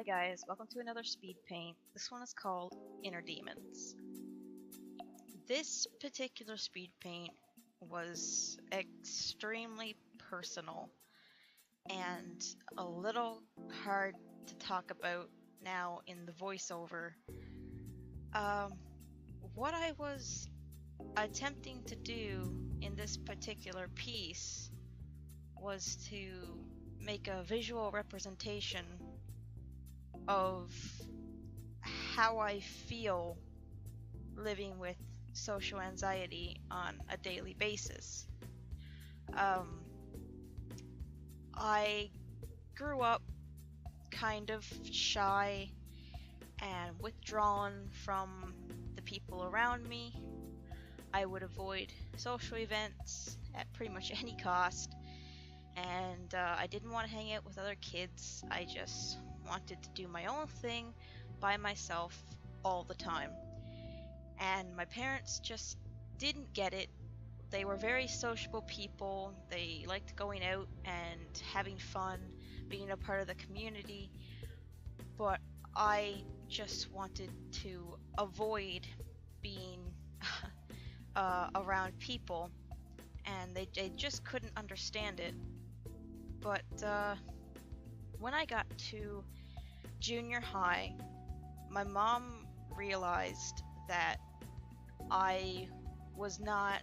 Hi guys, welcome to another speed paint. This one is called Inner Demons. This particular speed paint was extremely personal and a little hard to talk about now in the voiceover. What I was attempting to do in this particular piece was to make a visual representation of how I feel living with social anxiety on a daily basis. I grew up kind of shy and withdrawn from the people around me. I would avoid social events at pretty much any cost, and I didn't want to hang out with other kids. I just wanted to do my own thing by myself all the time. And my parents just didn't get it. They were very sociable people. They liked going out and having fun, being a part of the community. But I just wanted to avoid being around people, and they just couldn't understand it. But when I got to junior high, my mom realized that I was not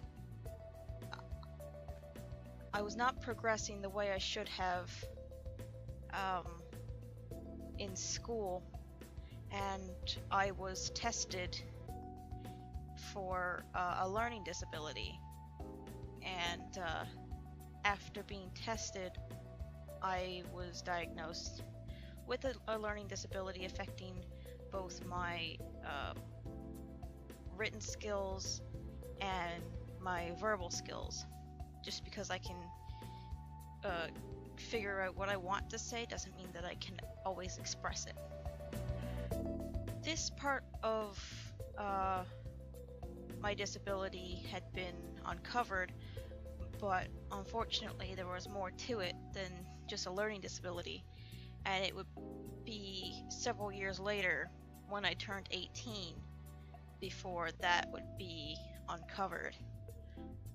progressing the way I should have in school, and I was tested for a learning disability. And after being tested, I was diagnosed with a learning disability affecting both my written skills and my verbal skills. Just because I can figure out what I want to say doesn't mean that I can always express it. This part of my disability had been uncovered, but unfortunately there was more to it than just a learning disability, and it would be several years later when I turned 18 before that would be uncovered.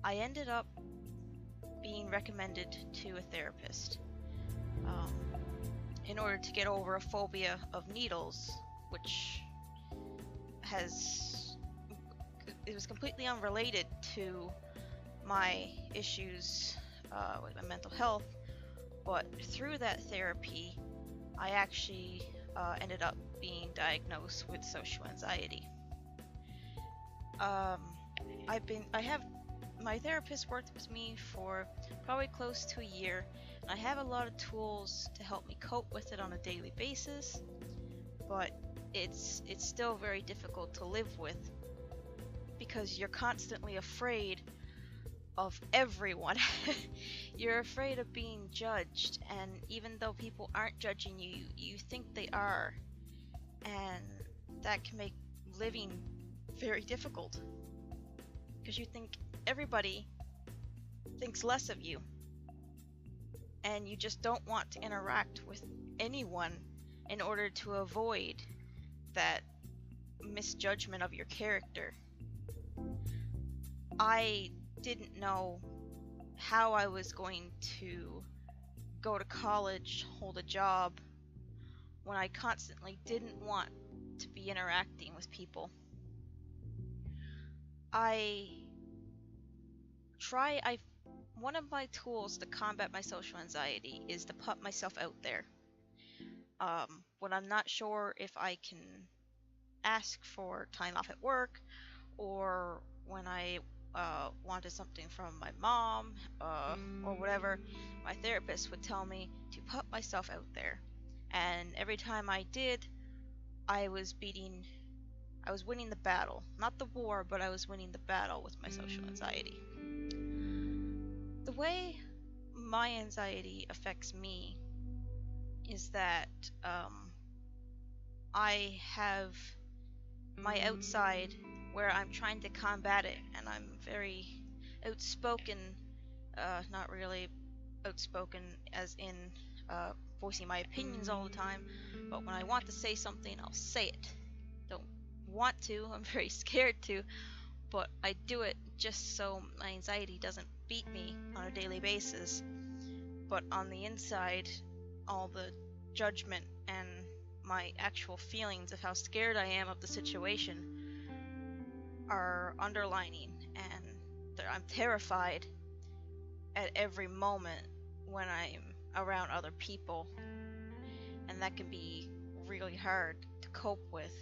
I ended up being recommended to a therapist in order to get over a phobia of needles, which it was completely unrelated to my issues with my mental health. But through that therapy, I actually ended up being diagnosed with social anxiety. My therapist worked with me for probably close to a year. I have a lot of tools to help me cope with it on a daily basis, but it's still very difficult to live with because you're constantly afraid of everyone. You're afraid of being judged, and even though people aren't judging you, you think they are, and that can make living very difficult because you think everybody thinks less of you, and you just don't want to interact with anyone in order to avoid that misjudgment of your character. I didn't know how I was going to go to college, hold a job, when I constantly didn't want to be interacting with people. One of my tools to combat my social anxiety is to put myself out there. When I'm not sure if I can ask for time off at work, or when I wanted something from my mom or whatever, my therapist would tell me to put myself out there. And every time I did, I was winning the battle. Not the war, but I was winning the battle with my social anxiety. The way my anxiety affects me is that I have my outside where I'm trying to combat it, and I'm very outspoken, not really outspoken as in voicing my opinions all the time, but when I want to say something, I'll say it. Don't want to, I'm very scared to, but I do it just so my anxiety doesn't beat me on a daily basis. But on the inside, all the judgment and my actual feelings of how scared I am of the situation are underlining, and I'm terrified at every moment when I'm around other people, and that can be really hard to cope with.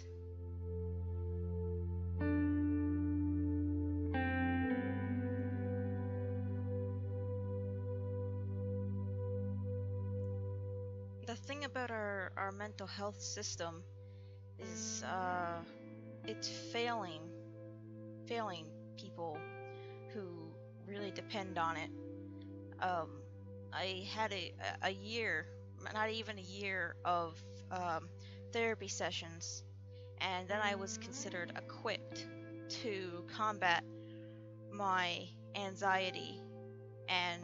The thing about our mental health system is it's failing people who really depend on it. I had a year, not even a year, of therapy sessions, and then I was considered equipped to combat my anxiety and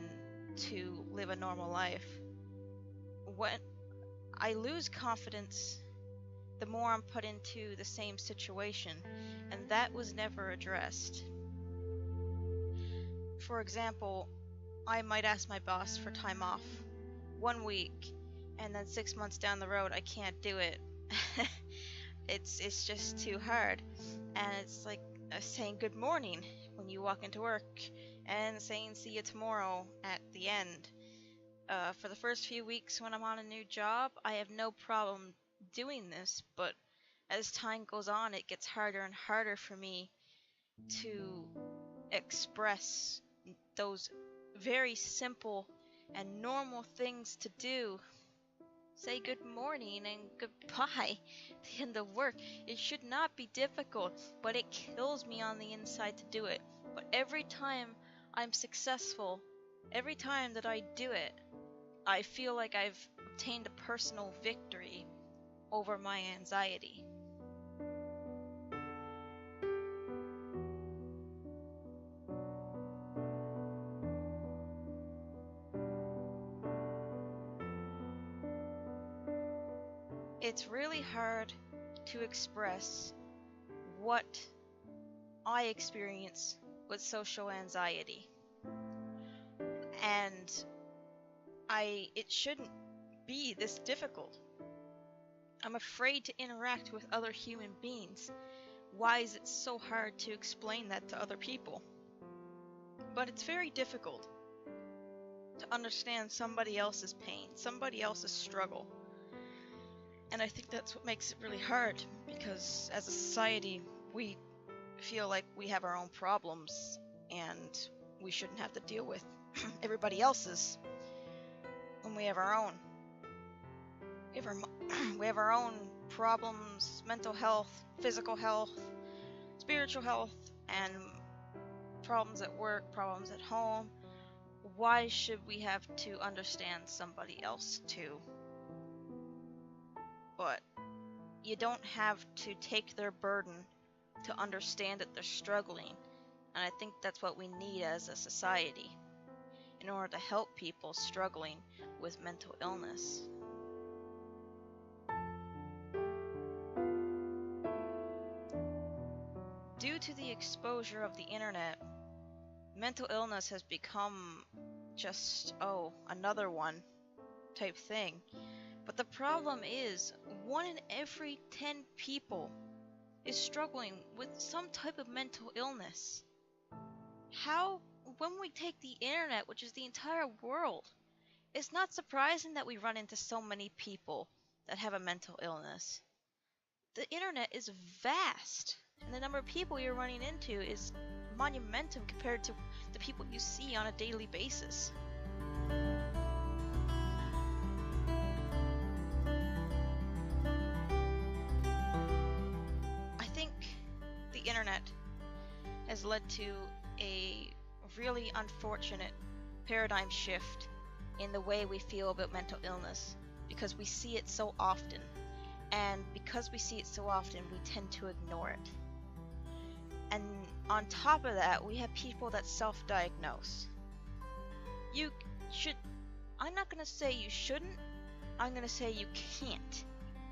to live a normal life. When I lose confidence, the more I'm put into the same situation, and that was never addressed. For example, I might ask my boss for time off 1 week, and then 6 months down the road I can't do it. It's just too hard. And it's like saying good morning when you walk into work, and saying see you tomorrow at the end. For the first few weeks when I'm on a new job, I have no problem doing this, but as time goes on, it gets harder and harder for me to express those very simple and normal things to do. Say good morning and goodbye at the end of work. It should not be difficult, but it kills me on the inside to do it. But every time I'm successful, every time that I do it, I feel like I've obtained a personal victory over my anxiety. It's really hard to express what I experience with social anxiety. And it shouldn't be this difficult. I'm afraid to interact with other human beings. Why is it so hard to explain that to other people? But it's very difficult to understand somebody else's pain, somebody else's struggle. And I think that's what makes it really hard, because as a society, we feel like we have our own problems and we shouldn't have to deal with everybody else's when we have our own. We have our own problems, mental health, physical health, spiritual health, and problems at work, problems at home. Why should we have to understand somebody else too? But you don't have to take their burden to understand that they're struggling. And I think that's what we need as a society in order to help people struggling with mental illness. Due to the exposure of the internet, mental illness has become just, another one type thing. But the problem is, 1 in every 10 people is struggling with some type of mental illness. How, when we take the internet, which is the entire world, it's not surprising that we run into so many people that have a mental illness. The internet is vast, and the number of people you're running into is monumental compared to the people you see on a daily basis. I think the internet has led to a really unfortunate paradigm shift in the way we feel about mental illness, because we see it so often. And because we see it so often, we tend to ignore it. And on top of that, we have people that self-diagnose. I'm not going to say you shouldn't, I'm gonna say you can't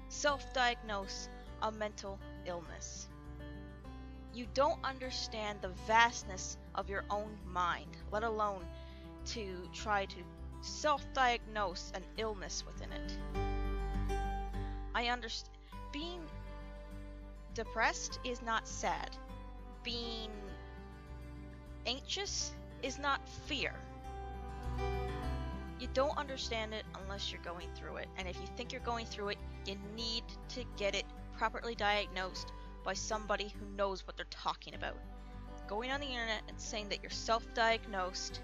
self-diagnose a mental illness. You don't understand the vastness of your own mind, let alone to try to self-diagnose an illness within it. I understand being depressed is not sad. Being anxious is not fear. You don't understand it unless you're going through it. And if you think you're going through it, you need to get it properly diagnosed by somebody who knows what they're talking about. Going on the internet and saying that you're self-diagnosed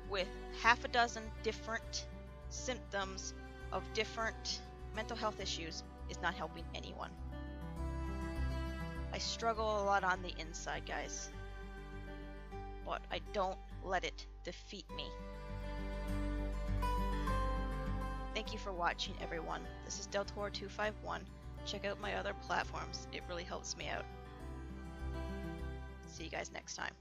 with half a dozen different symptoms of different mental health issues is not helping anyone. I struggle a lot on the inside, guys, but I don't let it defeat me. Thank you for watching, everyone. This is Deltor251. Check out my other platforms. It really helps me out. See you guys next time.